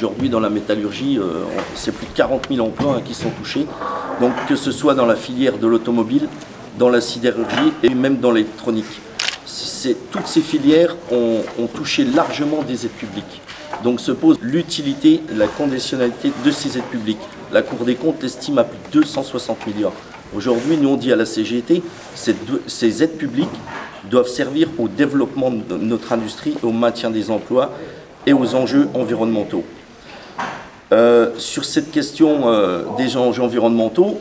Aujourd'hui, dans la métallurgie, c'est plus de 40 000 emplois qui sont touchés. Donc, que ce soit dans la filière de l'automobile, dans la sidérurgie et même dans l'électronique. Toutes ces filières ont touché largement des aides publiques. Donc se pose l'utilité, la conditionnalité de ces aides publiques. La Cour des comptes l'estime à plus de 260 milliards. Aujourd'hui, nous on dit à la CGT, ces aides publiques doivent servir au développement de notre industrie, au maintien des emplois et aux enjeux environnementaux. Sur cette question des enjeux environnementaux,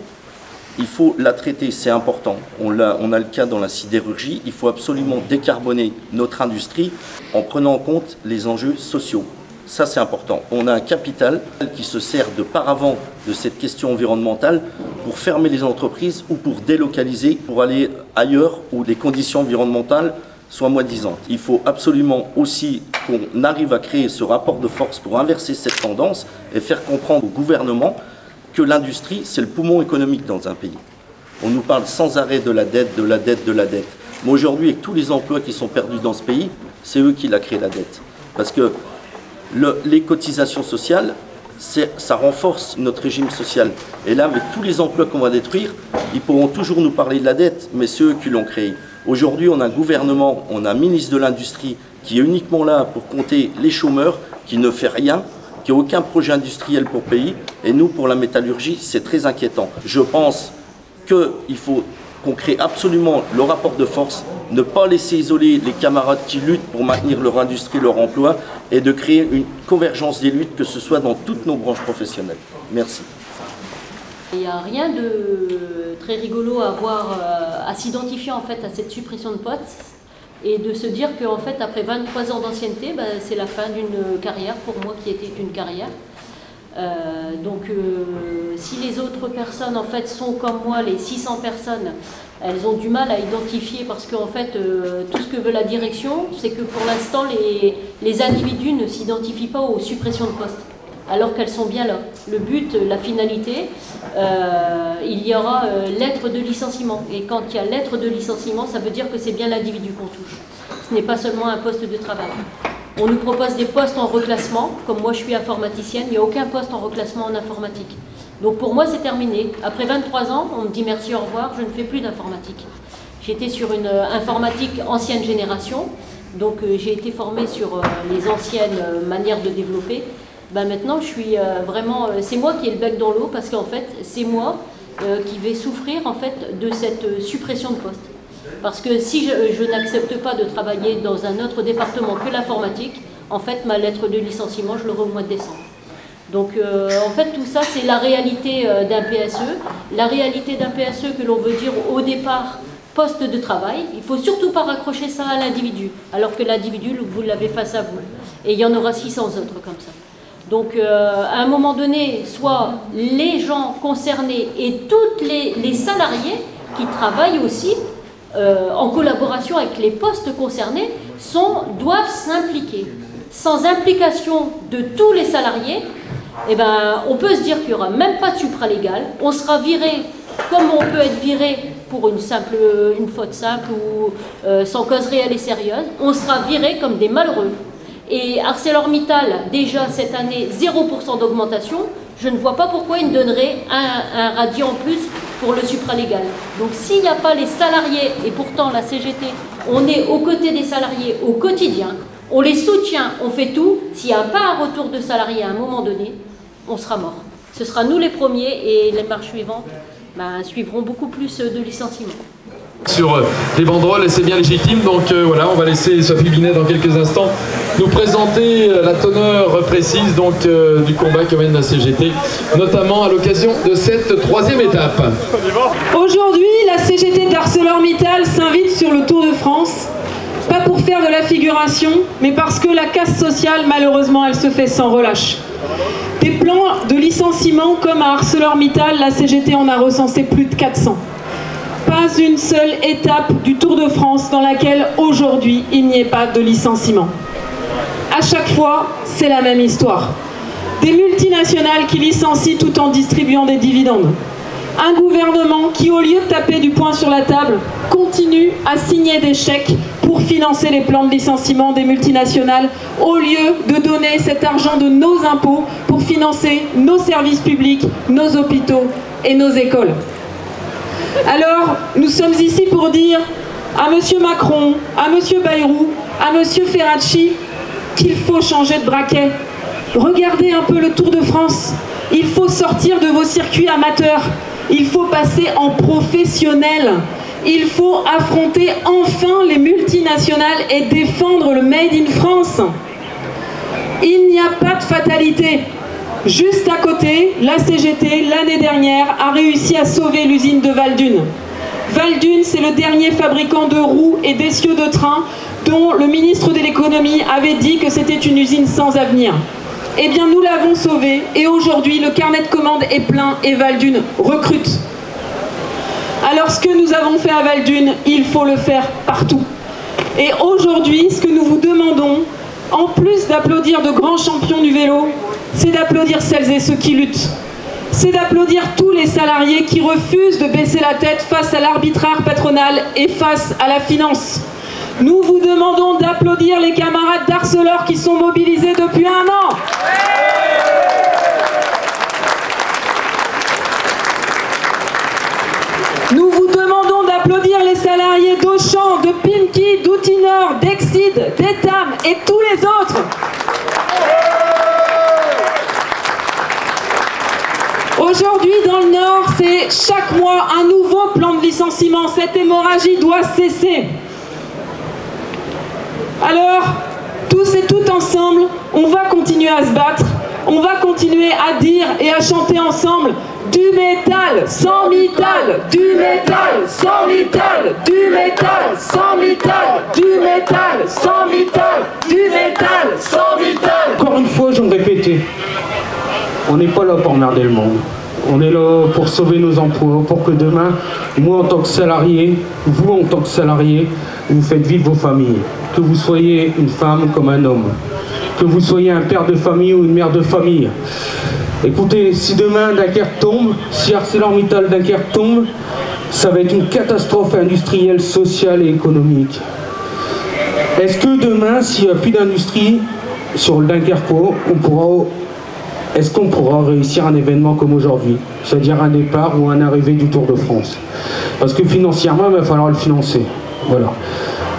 il faut la traiter, c'est important. On a le cas dans la sidérurgie, il faut absolument décarboner notre industrie en prenant en compte les enjeux sociaux. Ça, c'est important. On a un capital qui se sert de paravent de cette question environnementale pour fermer les entreprises ou pour délocaliser, pour aller ailleurs où les conditions environnementales soient moins disantes. Il faut absolument aussi qu'on arrive à créer ce rapport de force pour inverser cette tendance et faire comprendre au gouvernement que l'industrie, c'est le poumon économique dans un pays. On nous parle sans arrêt de la dette, de la dette, de la dette. Mais aujourd'hui, avec tous les emplois qui sont perdus dans ce pays, c'est eux qui l'ont créé la dette. Parce que les cotisations sociales, ça renforce notre régime social. Et là, avec tous les emplois qu'on va détruire, ils pourront toujours nous parler de la dette, mais c'est eux qui l'ont créée. Aujourd'hui, on a un gouvernement, on a un ministre de l'Industrie qui est uniquement là pour compter les chômeurs, qui ne fait rien, qui n'a aucun projet industriel pour le pays. Et nous, pour la métallurgie, c'est très inquiétant. Je pense qu'il faut qu'on crée absolument le rapport de force, ne pas laisser isoler les camarades qui luttent pour maintenir leur industrie, leur emploi, et de créer une convergence des luttes, que ce soit dans toutes nos branches professionnelles. Merci. Il n'y a rien de très rigolo à s'identifier en fait à cette suppression de postes et de se dire qu'en fait après 23 ans d'ancienneté, c'est la fin d'une carrière pour moi qui était une carrière. Si les autres personnes en fait sont comme moi, les 600 personnes, elles ont du mal à identifier parce que en fait tout ce que veut la direction, c'est que pour l'instant les individus ne s'identifient pas aux suppressions de postes, alors qu'elles sont bien là. Le but, la finalité, il y aura lettre de licenciement. Et quand il y a lettre de licenciement, ça veut dire que c'est bien l'individu qu'on touche. Ce n'est pas seulement un poste de travail. On nous propose des postes en reclassement, comme moi je suis informaticienne, il n'y a aucun poste en reclassement en informatique. Donc pour moi c'est terminé. Après 23 ans, on me dit merci, au revoir, je ne fais plus d'informatique. J'étais sur une informatique ancienne génération, donc j'ai été formée sur les anciennes manières de développer. Maintenant je suis vraiment, c'est moi qui ai le bec dans l'eau parce qu'en fait c'est moi qui vais souffrir en fait de cette suppression de postes. Parce que si je n'accepte pas de travailler dans un autre département que l'informatique, en fait ma lettre de licenciement je l'aurai au mois de décembre. Donc en fait tout ça c'est la réalité d'un PSE. La réalité d'un PSE que l'on veut dire au départ poste de travail. Il ne faut surtout pas raccrocher ça à l'individu, alors que l'individu vous l'avez face à vous. Et il y en aura 600 autres comme ça. Donc à un moment donné, soit les gens concernés et tous les salariés qui travaillent aussi en collaboration avec les postes concernés doivent s'impliquer. Sans implication de tous les salariés, on peut se dire qu'il n'y aura même pas de supralégal, on sera viré comme on peut être viré pour une faute simple ou sans cause réelle et sérieuse, on sera viré comme des malheureux. Et ArcelorMittal, déjà cette année, 0% d'augmentation, je ne vois pas pourquoi il me donnerait un radis en plus pour le supralégal. Donc s'il n'y a pas les salariés, et pourtant la CGT, on est aux côtés des salariés au quotidien, on les soutient, on fait tout, s'il n'y a pas un retour de salariés à un moment donné, on sera mort. Ce sera nous les premiers et les marches suivantes suivront beaucoup plus de licenciements. Sur les banderoles et c'est bien légitime, donc voilà, on va laisser Sophie Binet dans quelques instants nous présenter la teneur précise du combat que mène la CGT, notamment à l'occasion de cette troisième étape. Aujourd'hui, la CGT d'ArcelorMittal s'invite sur le Tour de France, pas pour faire de la figuration, mais parce que la casse sociale, malheureusement, elle se fait sans relâche. Des plans de licenciement comme à ArcelorMittal, la CGT en a recensé plus de 400. Pas une seule étape du Tour de France dans laquelle aujourd'hui il n'y ait pas de licenciement. À chaque fois, c'est la même histoire. Des multinationales qui licencient tout en distribuant des dividendes. Un gouvernement qui, au lieu de taper du poing sur la table, continue à signer des chèques pour financer les plans de licenciement des multinationales, au lieu de donner cet argent de nos impôts pour financer nos services publics, nos hôpitaux et nos écoles. Alors, nous sommes ici pour dire à M. Macron, à M. Bayrou, à M. Ferracci qu'il faut changer de braquet. Regardez un peu le Tour de France. Il faut sortir de vos circuits amateurs. Il faut passer en professionnel. Il faut affronter enfin les multinationales et défendre le Made in France. Il n'y a pas de fatalité. Juste à côté, la CGT, l'année dernière, a réussi à sauver l'usine de Val-d'Une. Val-d'Une, c'est le dernier fabricant de roues et d'essieux de train dont le ministre de l'économie avait dit que c'était une usine sans avenir. Eh bien, nous l'avons sauvé et aujourd'hui, le carnet de commandes est plein et Val-d'Une recrute. Alors, ce que nous avons fait à Val-d'Une, il faut le faire partout. Et aujourd'hui, ce que nous vous demandons, en plus d'applaudir de grands champions du vélo, c'est d'applaudir celles et ceux qui luttent. C'est d'applaudir tous les salariés qui refusent de baisser la tête face à l'arbitraire patronal et face à la finance. Nous vous demandons d'applaudir les camarades d'Arcelor qui sont mobilisés depuis 1 an. Nous vous demandons d'applaudir les salariés d'Auchan, de Pimki, d'Outinor, d'Exid, d'Etam et tous les autres. Aujourd'hui, dans le Nord, c'est chaque mois un nouveau plan de licenciement. Cette hémorragie doit cesser. Alors, tous et toutes ensemble, on va continuer à se battre. On va continuer à dire et à chanter ensemble du métal, sans métal, du métal, sans métal, du métal, sans métal, du métal, sans métal, du métal, sans métal. Encore une fois, je vais me répéter, on n'est pas là pour emmerder le monde. On est là pour sauver nos emplois, pour que demain, moi en tant que salarié, vous en tant que salarié, vous faites vivre vos familles. Que vous soyez une femme comme un homme, que vous soyez un père de famille ou une mère de famille. Écoutez, si demain Dunkerque tombe, si ArcelorMittal Dunkerque tombe, ça va être une catastrophe industrielle, sociale et économique. Est-ce que demain, s'il n'y a plus d'industrie sur le Dunkerquois, est-ce qu'on pourra réussir un événement comme aujourd'hui, c'est-à-dire un départ ou un arrivée du Tour de France? Parce que financièrement, il va falloir le financer. Voilà.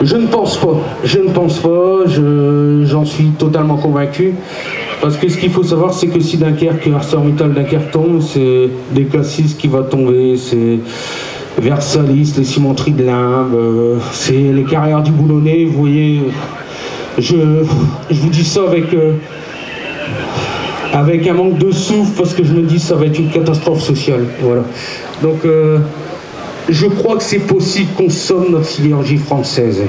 Je ne pense pas, j'en suis totalement convaincu. Parce que ce qu'il faut savoir, c'est que si ArcelorMittal Dunkerque tombe, c'est des classistes qui vont tomber, c'est Versalis, les cimenteries de Limbe, c'est les carrières du Boulonnais, vous voyez. Je vous dis ça avec un manque de souffle, parce que je me dis que ça va être une catastrophe sociale. Voilà. Donc, je crois que c'est possible qu'on sauve notre sidérurgie française.